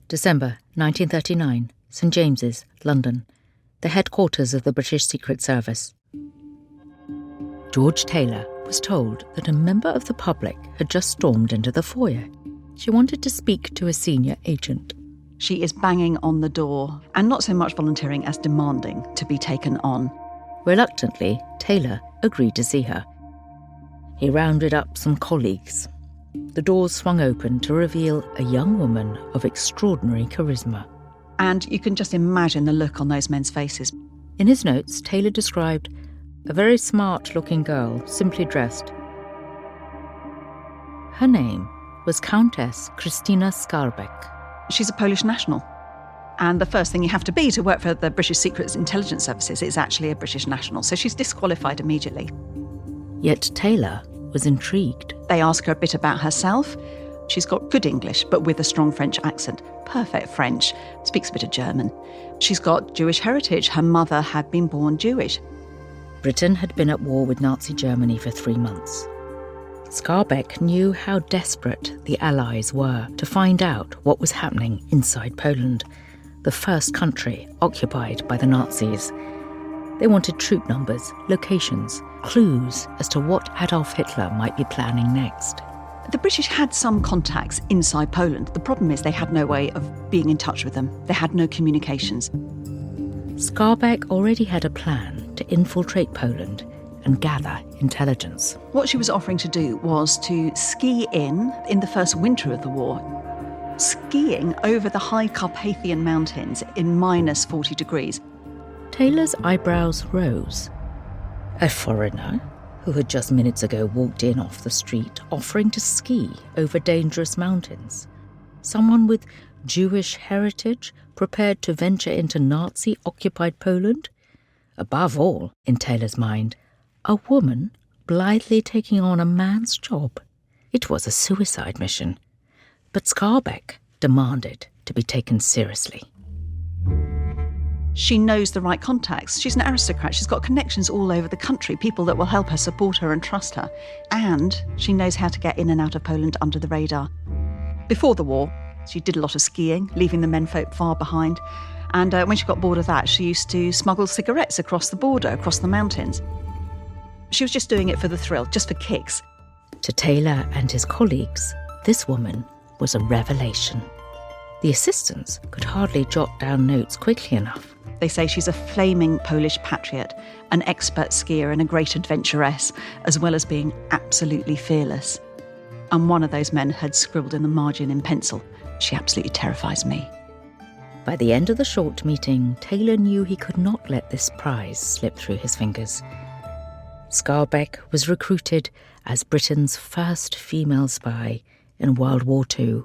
December 1939, St James's, London, the headquarters of the British Secret Service. George Taylor was told that a member of the public had just stormed into the foyer. She wanted to speak to a senior agent. She is banging on the door and not so much volunteering as demanding to be taken on. Reluctantly, Taylor agreed to see her. He rounded up some colleagues. The doors swung open to reveal a young woman of extraordinary charisma. And you can just imagine the look on those men's faces. In his notes, Taylor described a very smart-looking girl, simply dressed. Her name was Countess Christina Skarbek. She's a Polish national. And the first thing you have to be to work for the British Secret Intelligence Services is actually a British national. So she's disqualified immediately. Yet Taylor was intrigued. They ask her a bit about herself. She's got good English, but with a strong French accent. Perfect French. Speaks a bit of German. She's got Jewish heritage. Her mother had been born Jewish. Britain had been at war with Nazi Germany for 3 months. Skarbek knew how desperate the Allies were to find out what was happening inside Poland, the first country occupied by the Nazis. They wanted troop numbers, locations, clues as to what Adolf Hitler might be planning next. The British had some contacts inside Poland. The problem is they had no way of being in touch with them. They had no communications. Skarbek already had a plan to infiltrate Poland and gather intelligence. What she was offering to do was to ski in the first winter of the war, skiing over the high Carpathian mountains in minus 40 degrees. Taylor's eyebrows rose. A foreigner who had just minutes ago walked in off the street offering to ski over dangerous mountains. Someone with Jewish heritage prepared to venture into Nazi-occupied Poland? Above all, in Taylor's mind, a woman blithely taking on a man's job. It was a suicide mission. But Skarbek demanded to be taken seriously. She knows the right contacts. She's an aristocrat. She's got connections all over the country, people that will help her, support her and trust her. And she knows how to get in and out of Poland under the radar. Before the war, she did a lot of skiing, leaving the menfolk far behind. And when she got bored of that, she used to smuggle cigarettes across the border, across the mountains. She was just doing it for the thrill, just for kicks. To Taylor and his colleagues, this woman was a revelation. The assistants could hardly jot down notes quickly enough. They say she's a flaming Polish patriot, an expert skier and a great adventuress, as well as being absolutely fearless. And one of those men had scribbled in the margin in pencil, "She absolutely terrifies me." By the end of the short meeting, Taylor knew he could not let this prize slip through his fingers. Skarbek was recruited as Britain's first female spy in World War II,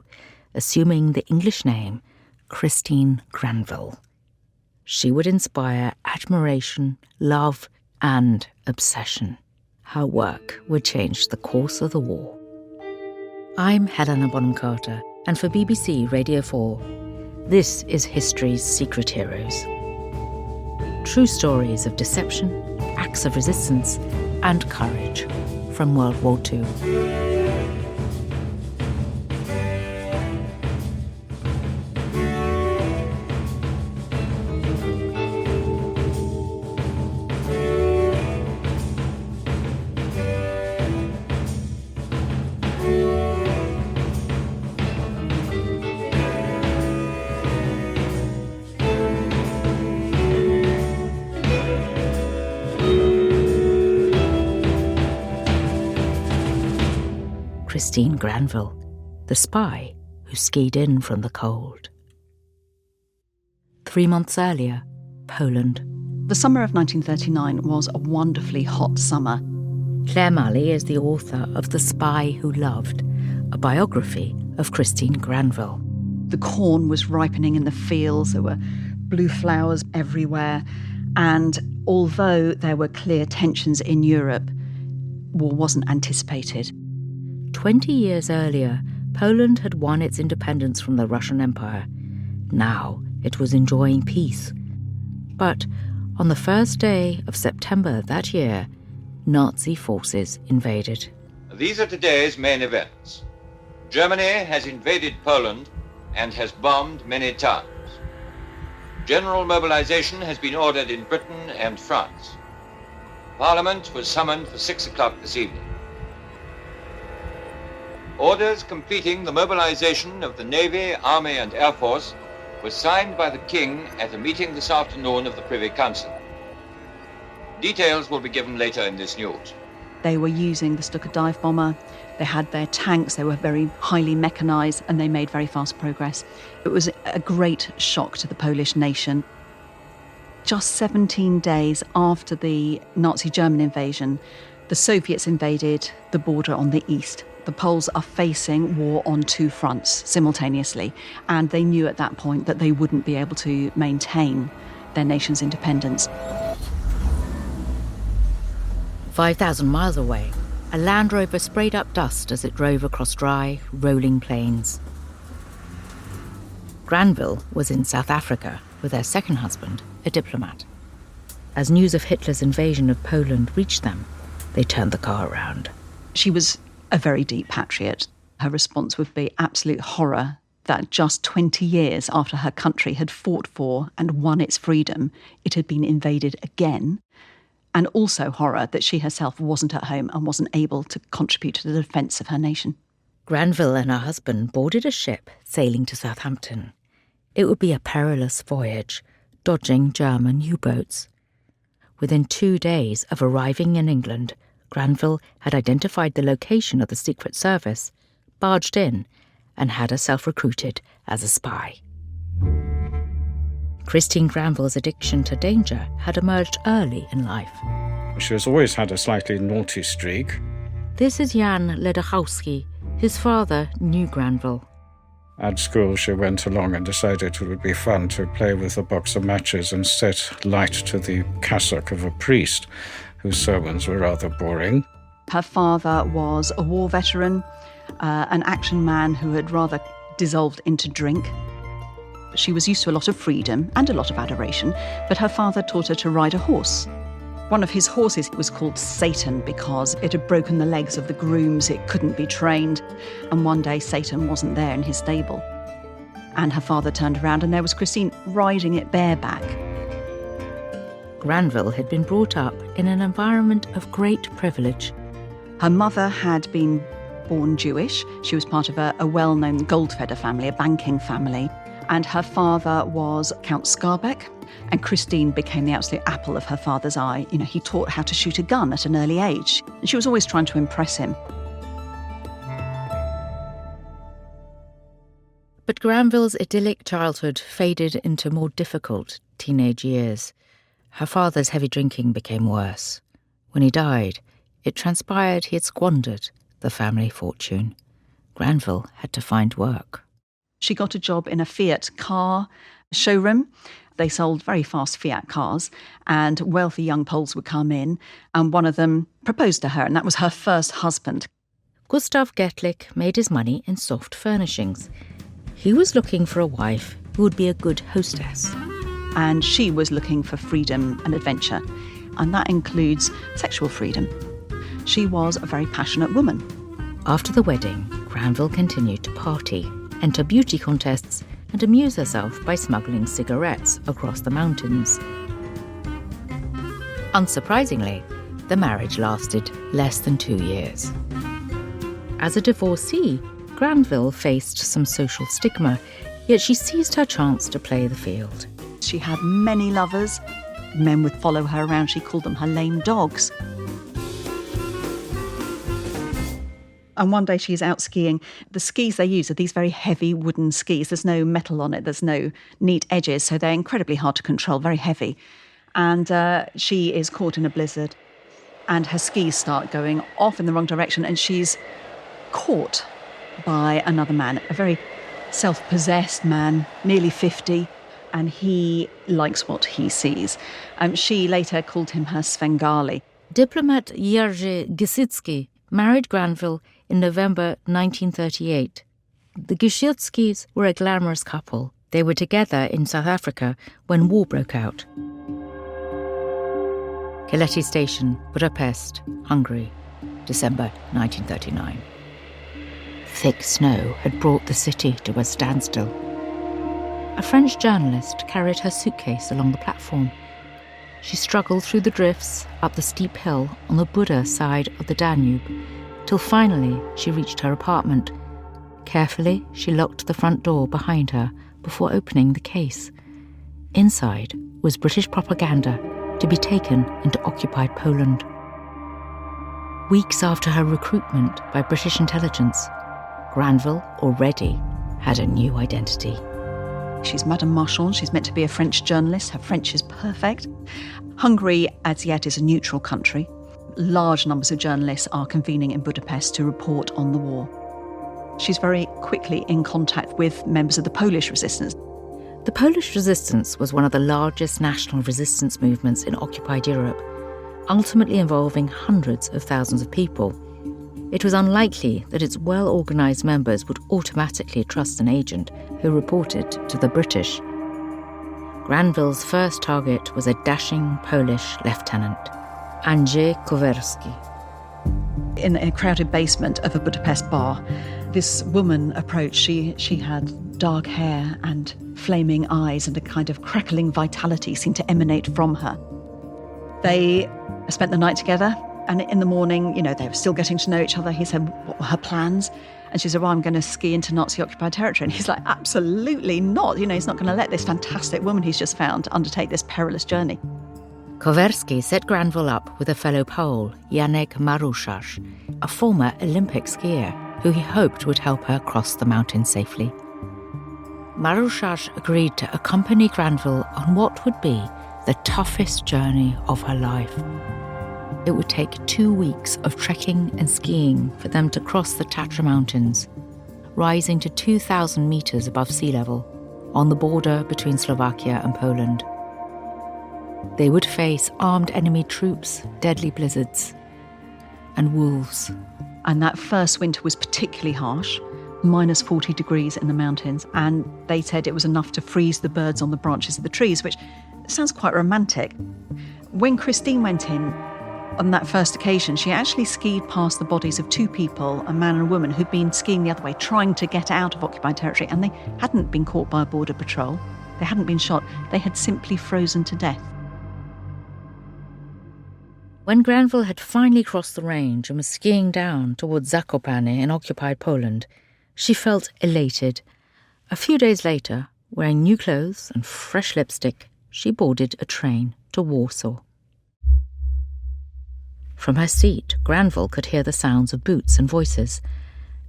assuming the English name Christine Granville. She would inspire admiration, love, and obsession. Her work would change the course of the war. I'm Helena Bonham Carter, and for BBC Radio 4, this is History's Secret Heroes. True stories of deception, acts of resistance, and courage from World War II. Christine Granville, the spy who skied in from the cold. 3 months earlier, Poland. The summer of 1939 was a wonderfully hot summer. Claire Malley is the author of The Spy Who Loved, a biography of Christine Granville. The corn was ripening in the fields, there were blue flowers everywhere, and although there were clear tensions in Europe, war wasn't anticipated. 20 years earlier, Poland had won its independence from the Russian Empire. Now it was enjoying peace. But on the first day of September that year, Nazi forces invaded. These are today's main events. Germany has invaded Poland and has bombed many towns. General mobilization has been ordered in Britain and France. Parliament was summoned for 6 o'clock this evening. Orders completing the mobilization of the Navy, Army and Air Force were signed by the King at a meeting this afternoon of the Privy Council. Details will be given later in this news. They were using the Stuka dive bomber. They had their tanks. They were very highly mechanised and they made very fast progress. It was a great shock to the Polish nation. Just 17 days after the Nazi German invasion, the Soviets invaded the border on the east. The Poles are facing war on two fronts simultaneously, and they knew at that point that they wouldn't be able to maintain their nation's independence. 5,000 miles away, a Land Rover sprayed up dust as it drove across dry, rolling plains. Granville was in South Africa with her second husband, a diplomat. As news of Hitler's invasion of Poland reached them, they turned the car around. She was a very deep patriot. Her response would be absolute horror that just 20 years after her country had fought for and won its freedom, it had been invaded again. And also horror that she herself wasn't at home and wasn't able to contribute to the defence of her nation. Granville and her husband boarded a ship sailing to Southampton. It would be a perilous voyage, dodging German U-boats. Within 2 days of arriving in England, Granville had identified the location of the Secret Service, barged in, and had herself recruited as a spy. Christine Granville's addiction to danger had emerged early in life. She has always had a slightly naughty streak. This is Jan Ledachowski. His father knew Granville. At school, she went along and decided it would be fun to play with a box of matches and set light to the cassock of a priest, whose sermons were rather boring. Her father was a war veteran, an action man who had rather dissolved into drink. She was used to a lot of freedom and a lot of adoration, but her father taught her to ride a horse. One of his horses was called Satan because it had broken the legs of the grooms, it couldn't be trained, and one day Satan wasn't there in his stable. And her father turned around and there was Christine riding it bareback. Granville had been brought up in an environment of great privilege. Her mother had been born Jewish. She was part of a well-known Goldfeder family, a banking family. And her father was Count Skarbek, and Christine became the absolute apple of her father's eye. You know, he taught her how to shoot a gun at an early age, and she was always trying to impress him. But Granville's idyllic childhood faded into more difficult teenage years. Her father's heavy drinking became worse. When he died, it transpired he had squandered the family fortune. Granville had to find work. She got a job in a Fiat car showroom. They sold very fast Fiat cars, and wealthy young Poles would come in, and one of them proposed to her, and that was her first husband. Gustav Getlich made his money in soft furnishings. He was looking for a wife who would be a good hostess. And she was looking for freedom and adventure, and that includes sexual freedom. She was a very passionate woman. After the wedding, Granville continued to party, enter beauty contests, and amuse herself by smuggling cigarettes across the mountains. Unsurprisingly, the marriage lasted less than 2 years. As a divorcee, Granville faced some social stigma, yet she seized her chance to play the field. She had many lovers. Men would follow her around. She called them her lame dogs. And one day she's out skiing. The skis they use are these very heavy wooden skis. There's no metal on it. There's no neat edges. So they're incredibly hard to control, very heavy. And she is caught in a blizzard. And her skis start going off in the wrong direction. And she's caught by another man, a very self-possessed man, nearly 50. And he likes what he sees. She later called him her Svengali. Diplomat Jerzy Gisicki married Granville in November 1938. The Gisicki's were a glamorous couple. They were together in South Africa when war broke out. Keleti Station, Budapest, Hungary, December 1939. Thick snow had brought the city to a standstill. A French journalist carried her suitcase along the platform. She struggled through the drifts up the steep hill on the Buda side of the Danube, till finally she reached her apartment. Carefully, she locked the front door behind her before opening the case. Inside was British propaganda to be taken into occupied Poland. Weeks after her recruitment by British intelligence, Granville already had a new identity. She's Madame Marchand. She's meant to be a French journalist. Her French is perfect. Hungary, as yet, is a neutral country. Large numbers of journalists are convening in Budapest to report on the war. She's very quickly in contact with members of the Polish resistance. The Polish resistance was one of the largest national resistance movements in occupied Europe, ultimately involving hundreds of thousands of people. It was unlikely that its well-organised members would automatically trust an agent who reported to the British. Granville's first target was a dashing Polish lieutenant, Andrzej Kowerski. In a crowded basement of a Budapest bar, this woman approached. She had dark hair and flaming eyes, and a kind of crackling vitality seemed to emanate from her. They spent the night together, and in the morning, they were still getting to know each other. He said, what were her plans? And she said, well, I'm going to ski into Nazi-occupied territory. And he's like, absolutely not. He's not going to let this fantastic woman he's just found undertake this perilous journey. Kowerski set Granville up with a fellow Pole, Janek Maruszarz, a former Olympic skier who he hoped would help her cross the mountain safely. Maruszarz agreed to accompany Granville on what would be the toughest journey of her life. It would take 2 weeks of trekking and skiing for them to cross the Tatra Mountains, rising to 2,000 metres above sea level, on the border between Slovakia and Poland. They would face armed enemy troops, deadly blizzards, and wolves. And that first winter was particularly harsh, minus 40 degrees in the mountains, and they said it was enough to freeze the birds on the branches of the trees, which sounds quite romantic. When Christine went in, on that first occasion, she actually skied past the bodies of 2 people, a man and a woman, who'd been skiing the other way, trying to get out of occupied territory, and they hadn't been caught by a border patrol. They hadn't been shot. They had simply frozen to death. When Granville had finally crossed the range and was skiing down towards Zakopane in occupied Poland, she felt elated. A few days later, wearing new clothes and fresh lipstick, she boarded a train to Warsaw. From her seat, Granville could hear the sounds of boots and voices.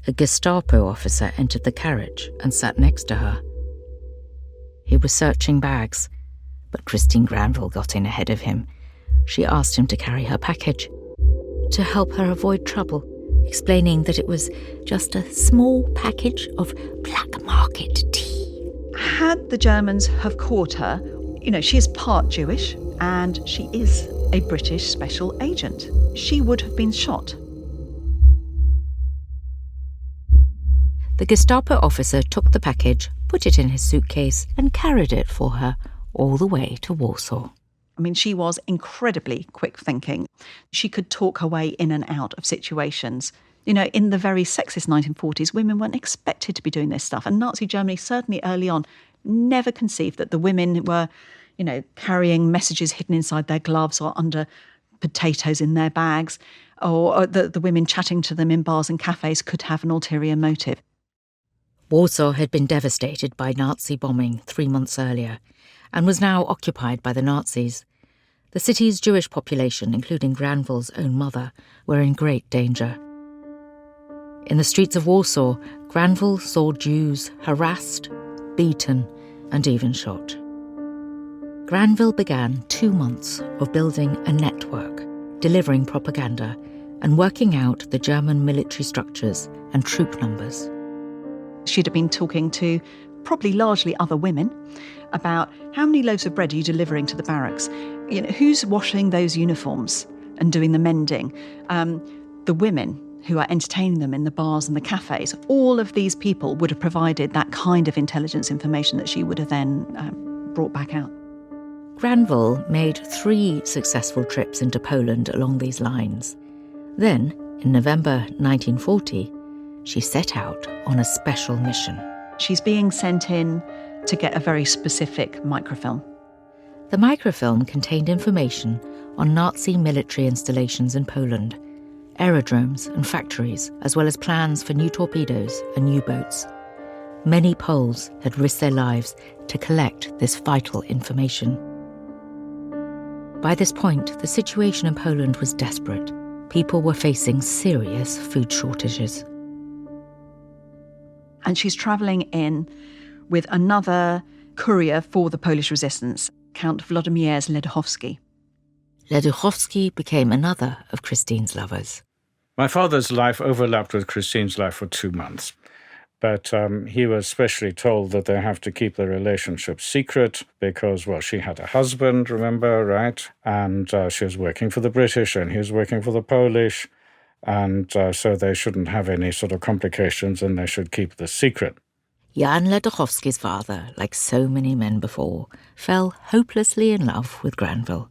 A Gestapo officer entered the carriage and sat next to her. He was searching bags, but Christine Granville got in ahead of him. She asked him to carry her package, to help her avoid trouble, explaining that it was just a small package of black market tea. Had the Germans have caught her, she is part Jewish and she is a British special agent. She would have been shot. The Gestapo officer took the package, put it in his suitcase, and carried it for her all the way to Warsaw. She was incredibly quick thinking. She could talk her way in and out of situations. In the very sexist 1940s, women weren't expected to be doing this stuff. And Nazi Germany, certainly early on, never conceived that the women were, carrying messages hidden inside their gloves or under potatoes in their bags, or the women chatting to them in bars and cafes could have an ulterior motive. Warsaw had been devastated by Nazi bombing 3 months earlier and was now occupied by the Nazis. The city's Jewish population, including Granville's own mother, were in great danger. In the streets of Warsaw, Granville saw Jews harassed, beaten, and even shot. Granville began 2 months of building a network, delivering propaganda, and working out the German military structures and troop numbers. She'd have been talking to probably largely other women about how many loaves of bread are you delivering to the barracks? Who's washing those uniforms and doing the mending? The women who are entertaining them in the bars and the cafes. All of these people would have provided that kind of intelligence information that she would have then brought back out. Granville made 3 successful trips into Poland along these lines. Then, in November 1940, she set out on a special mission. She's being sent in to get a very specific microfilm. The microfilm contained information on Nazi military installations in Poland, aerodromes and factories, as well as plans for new torpedoes and U-boats. Many Poles had risked their lives to collect this vital information. By this point, the situation in Poland was desperate. People were facing serious food shortages. And she's travelling in with another courier for the Polish resistance, Count Włodzimierz Ledachowski. Ledachowski became another of Christine's lovers. My father's life overlapped with Christine's life for 2 months. But he was specially told that they have to keep the relationship secret because, well, she had a husband, remember, right? And she was working for the British and he was working for the Polish. And so they shouldn't have any sort of complications and they should keep the secret. Jan Ledachowski's father, like so many men before, fell hopelessly in love with Granville.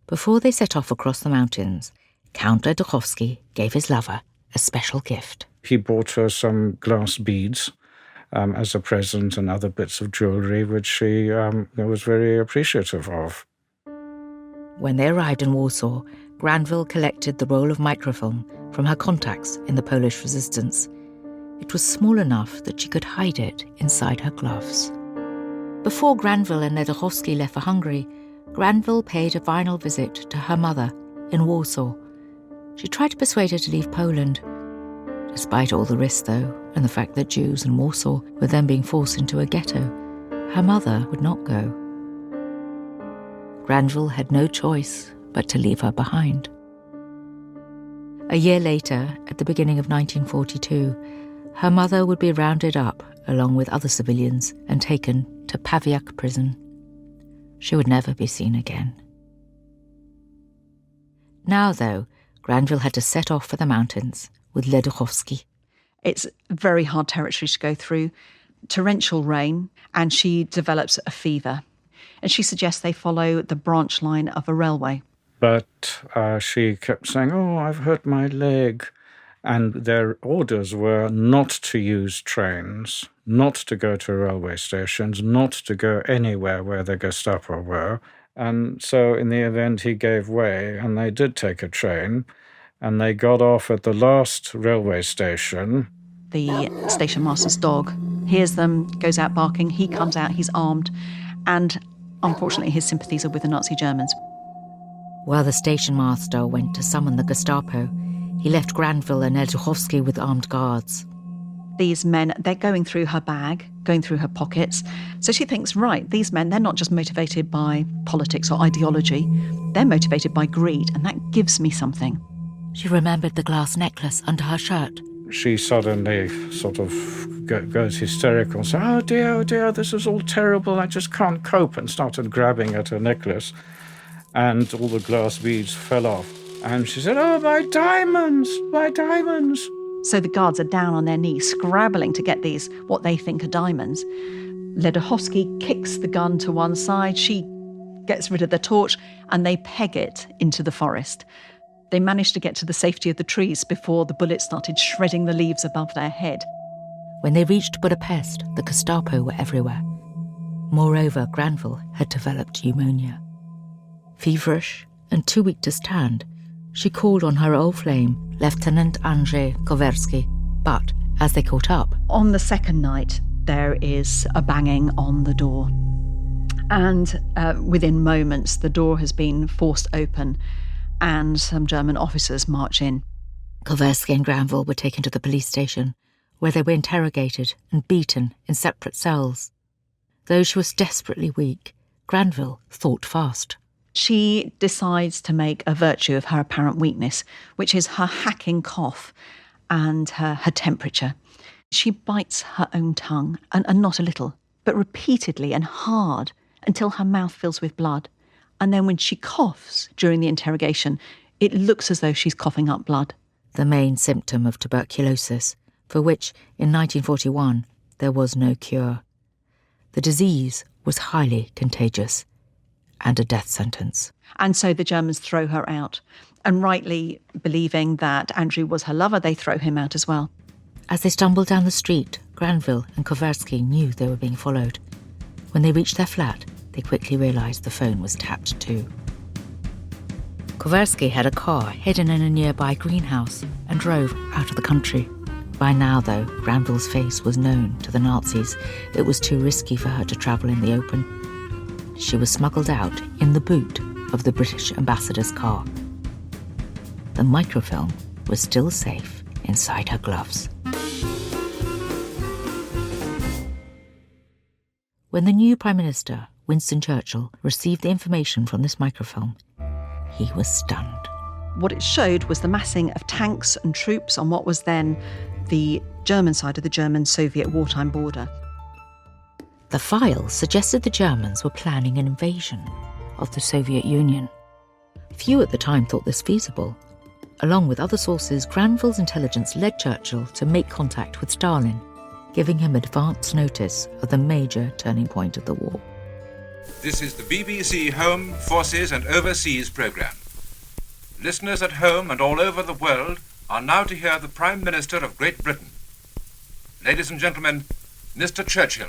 Before they set off across the mountains, Count Ledachowski gave his lover a special gift. He bought her some glass beads as a present and other bits of jewellery, which she was very appreciative of. When they arrived in Warsaw, Granville collected the roll of microfilm from her contacts in the Polish resistance. It was small enough that she could hide it inside her gloves. Before Granville and Ledachowski left for Hungary, Granville paid a final visit to her mother in Warsaw. She tried to persuade her to leave Poland. Despite all the risks, though, and the fact that Jews in Warsaw were then being forced into a ghetto, her mother would not go. Granville had no choice but to leave her behind. A year later, at the beginning of 1942, her mother would be rounded up along with other civilians and taken to Pawiak prison. She would never be seen again. Now, though, Granville had to set off for the mountains with Ledachowski. It's very hard territory to go through, torrential rain, and she develops a fever. And she suggests they follow the branch line of a railway. But she kept saying, "Oh, I've hurt my leg." And their orders were not to use trains, not to go to railway stations, not to go anywhere where the Gestapo were. And so in the event, he gave way, and they did take a train, and they got off at the last railway station. The station master's dog hears them, goes out barking. He comes out, he's armed, and unfortunately his sympathies are with the Nazi Germans. While the station master went to summon the Gestapo, he left Granville and Ledachowski with armed guards. These men, they're going through her bag, going through her pockets. So she thinks, right, these men, they're not just motivated by politics or ideology. They're motivated by greed, and that gives me something. She remembered the glass necklace under her shirt. She suddenly sort of goes hysterical and says, oh dear, this is all terrible, I just can't cope, and started grabbing at her necklace. And all the glass beads fell off. And she said, oh, my diamonds, my diamonds. So the guards are down on their knees, scrabbling to get these, what they think are diamonds. Ledachowski kicks the gun to one side, she gets rid of the torch, and they peg it into the forest. They managed to get to the safety of the trees before the bullets started shredding the leaves above their head. When they reached Budapest, the Gestapo were everywhere. Moreover, Granville had developed pneumonia. Feverish and too weak to stand, she called on her old flame, Lieutenant Andrzej Kowerski, but as they caught up... On the second night, there is a banging on the door. And within moments, the door has been forced open and some German officers march in. Kowerski and Granville were taken to the police station, where they were interrogated and beaten in separate cells. Though she was desperately weak, Granville thought fast. She decides to make a virtue of her apparent weakness, which is her hacking cough and her temperature. She bites her own tongue, and not a little, but repeatedly and hard until her mouth fills with blood. And then when she coughs during the interrogation, it looks as though she's coughing up blood. The main symptom of tuberculosis, for which in 1941 there was no cure. The disease was highly contagious and a death sentence. And so the Germans throw her out. And rightly believing that Andrew was her lover, they throw him out as well. As they stumbled down the street, Granville and Kowarsky knew they were being followed. When they reached their flat, they quickly realised the phone was tapped too. Kowarsky had a car hidden in a nearby greenhouse and drove out of the country. By now, though, Granville's face was known to the Nazis. It was too risky for her to travel in the open. She was smuggled out in the boot of the British ambassador's car. The microfilm was still safe inside her gloves. When the new Prime Minister, Winston Churchill, received the information from this microfilm, he was stunned. What it showed was the massing of tanks and troops on what was then the German side of the German-Soviet wartime border. The file suggested the Germans were planning an invasion of the Soviet Union. Few at the time thought this feasible. Along with other sources, Granville's intelligence led Churchill to make contact with Stalin, giving him advance notice of the major turning point of the war. This is the BBC Home, Forces and Overseas programme. Listeners at home and all over the world are now to hear the Prime Minister of Great Britain. Ladies and gentlemen, Mr. Churchill.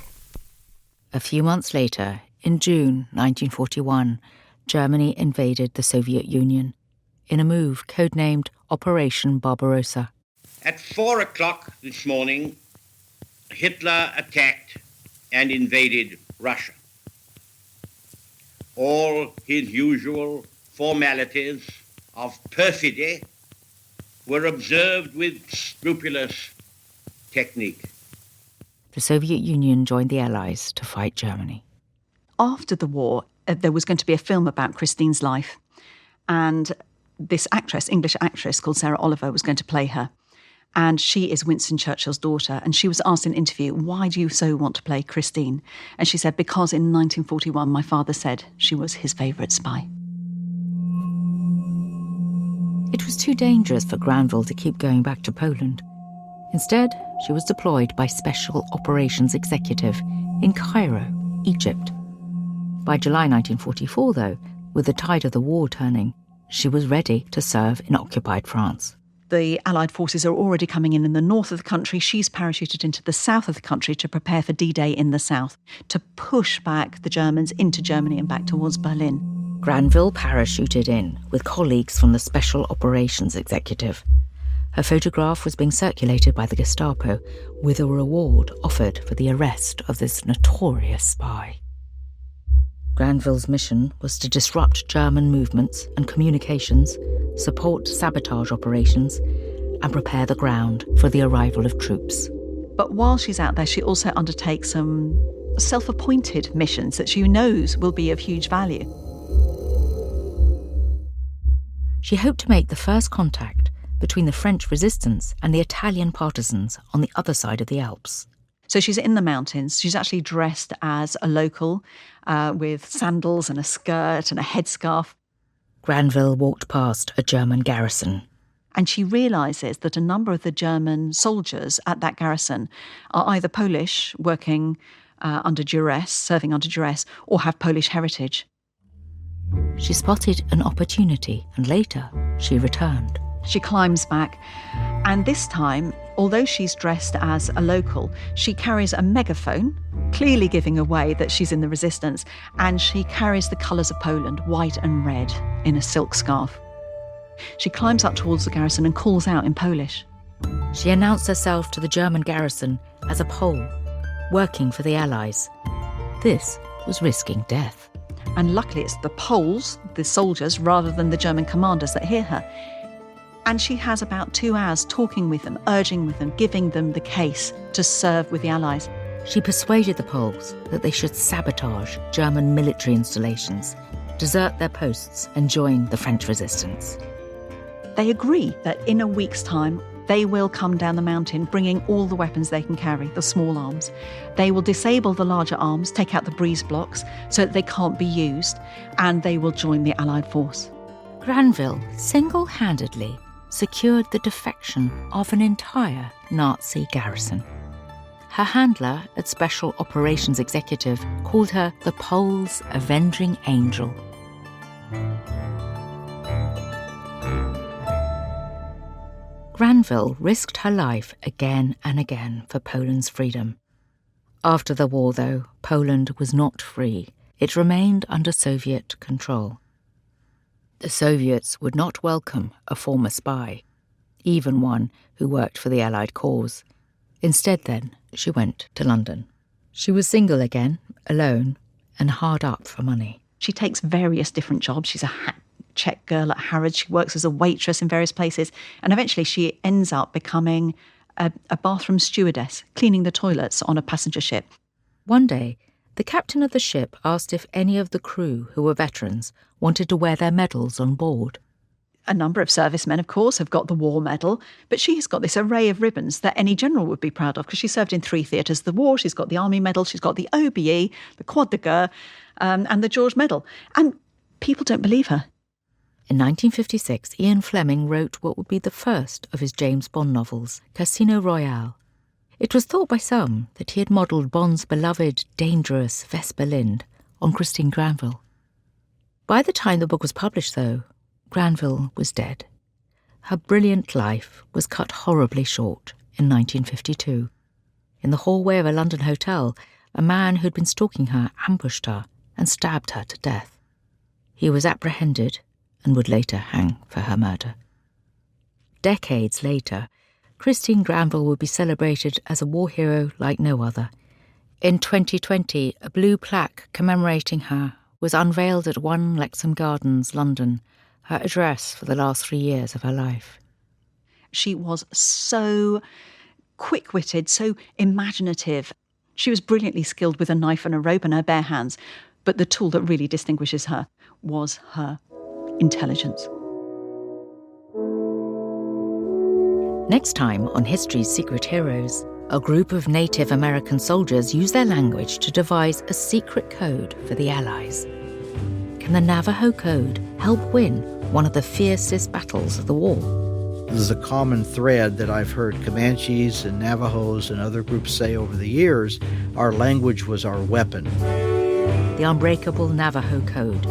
A few months later, in June 1941, Germany invaded the Soviet Union in a move codenamed Operation Barbarossa. At 4 o'clock this morning, Hitler attacked and invaded Russia. All his usual formalities of perfidy were observed with scrupulous technique. The Soviet Union joined the Allies to fight Germany. After the war, there was going to be a film about Christine's life, and this actress, English actress called Sarah Oliver, was going to play her. And she is Winston Churchill's daughter. And she was asked in an interview, why do you so want to play Christine? And she said, because in 1941, my father said she was his favourite spy. It was too dangerous for Granville to keep going back to Poland. Instead, she was deployed by Special Operations Executive in Cairo, Egypt. By July 1944, though, with the tide of the war turning, she was ready to serve in occupied France. The Allied forces are already coming in the north of the country. She's parachuted into the south of the country to prepare for D-Day in the south, to push back the Germans into Germany and back towards Berlin. Granville parachuted in with colleagues from the Special Operations Executive. Her photograph was being circulated by the Gestapo, with a reward offered for the arrest of this notorious spy. Granville's mission was to disrupt German movements and communications, support sabotage operations, and prepare the ground for the arrival of troops. But while she's out there, she also undertakes some self-appointed missions that she knows will be of huge value. She hoped to make the first contact between the French resistance and the Italian partisans on the other side of the Alps. So she's in the mountains. She's actually dressed as a local with sandals and a skirt and a headscarf. Granville walked past a German garrison. And she realises that a number of the German soldiers at that garrison are either Polish, working under duress, serving under duress, or have Polish heritage. She spotted an opportunity, and later she returned. She climbs back, and this time, although she's dressed as a local, she carries a megaphone, clearly giving away that she's in the resistance, and she carries the colours of Poland, white and red, in a silk scarf. She climbs up towards the garrison and calls out in Polish. She announced herself to the German garrison as a Pole, working for the Allies. This was risking death. And luckily it's the Poles, the soldiers, rather than the German commanders that hear her. And she has about 2 hours talking with them, urging with them, giving them the case to serve with the Allies. She persuaded the Poles that they should sabotage German military installations, desert their posts and join the French resistance. They agree that in a week's time, they will come down the mountain bringing all the weapons they can carry, the small arms. They will disable the larger arms, take out the breeze blocks so that they can't be used, and they will join the Allied force. Granville single-handedly secured the defection of an entire Nazi garrison. Her handler at Special Operations Executive called her the Poles' avenging angel. Granville risked her life again and again for Poland's freedom. After the war, though, Poland was not free. It remained under Soviet control. The Soviets would not welcome a former spy, even one who worked for the Allied cause. Instead, then, she went to London. She was single again, alone, and hard up for money. She takes various different jobs. She's a hat check girl at Harrods. She works as a waitress in various places. And eventually she ends up becoming a bathroom stewardess, cleaning the toilets on a passenger ship. One day, the captain of the ship asked if any of the crew who were veterans wanted to wear their medals on board. A number of servicemen, of course, have got the war medal, but she has got this array of ribbons that any general would be proud of because she served in 3 theatres of the war. She's got the Army Medal, she's got the OBE, the Croix de Guerre, and the George Medal. And people don't believe her. In 1956, Ian Fleming wrote what would be the first of his James Bond novels, Casino Royale. It was thought by some that he had modelled Bond's beloved, dangerous Vesper Lynd on Christine Granville. By the time the book was published, though, Granville was dead. Her brilliant life was cut horribly short in 1952. In the hallway of a London hotel, a man who'd been stalking her ambushed her and stabbed her to death. He was apprehended and would later hang for her murder. Decades later, Christine Granville would be celebrated as a war hero like no other. In 2020, a blue plaque commemorating her was unveiled at 1 Lexham Gardens, London, her address for the last 3 years of her life. She was so quick-witted, so imaginative. She was brilliantly skilled with a knife and a rope and her bare hands, but the tool that really distinguishes her was her intelligence. Next time on History's Secret Heroes, a group of Native American soldiers use their language to devise a secret code for the Allies. Can the Navajo Code help win one of the fiercest battles of the war? There's a common thread that I've heard Comanches and Navajos and other groups say over the years: our language was our weapon. The Unbreakable Navajo Code.